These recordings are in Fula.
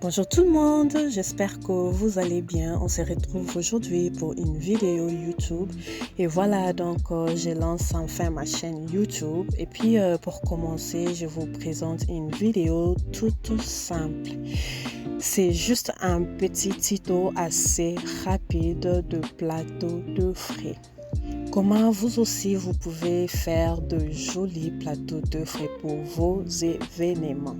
Bonjour tout le monde, j'espère que vous allez bien. On se retrouve aujourd'hui pour une vidéo YouTube. Et voilà, donc je lance enfin ma chaîne YouTube. Et puis pour commencer, je vous présente une vidéo toute simple. C'est juste un petit tuto assez rapide de plateau de frais. Comment vous aussi vous pouvez faire de jolis plateaux de frais pour vos événements.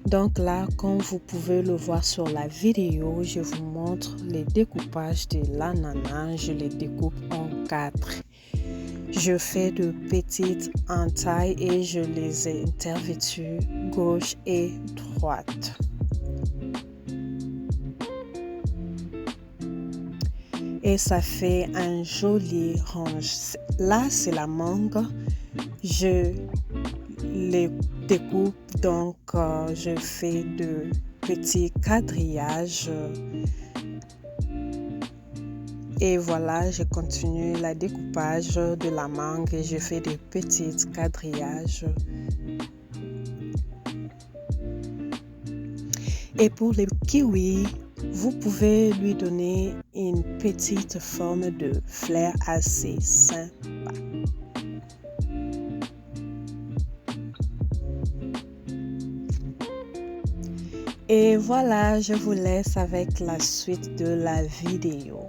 Donc là, comme vous pouvez le voir sur la vidéo, je vous montre les découpages de l'ananas. Je les découpe en 4. Je fais de petites entailles et je les ai interverties gauche et droite. Et ça fait un joli range. Là, c'est la mangue. Je les découpe, donc je fais de petits quadrillages. Et voilà, je continue le découpage de la mangue et je fais des petits quadrillages. Et pour les kiwis, vous pouvez lui donner une petite forme de fleur assez sympa. Et voilà, je vous laisse avec la suite de la vidéo.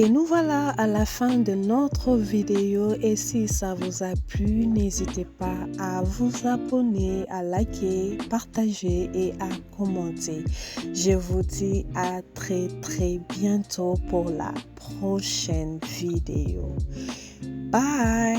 Et nous voilà à la fin de notre vidéo et si ça vous a plu, n'hésitez pas à vous abonner, à liker, partager et à commenter. Je vous dis à très bientôt pour la prochaine vidéo. Bye!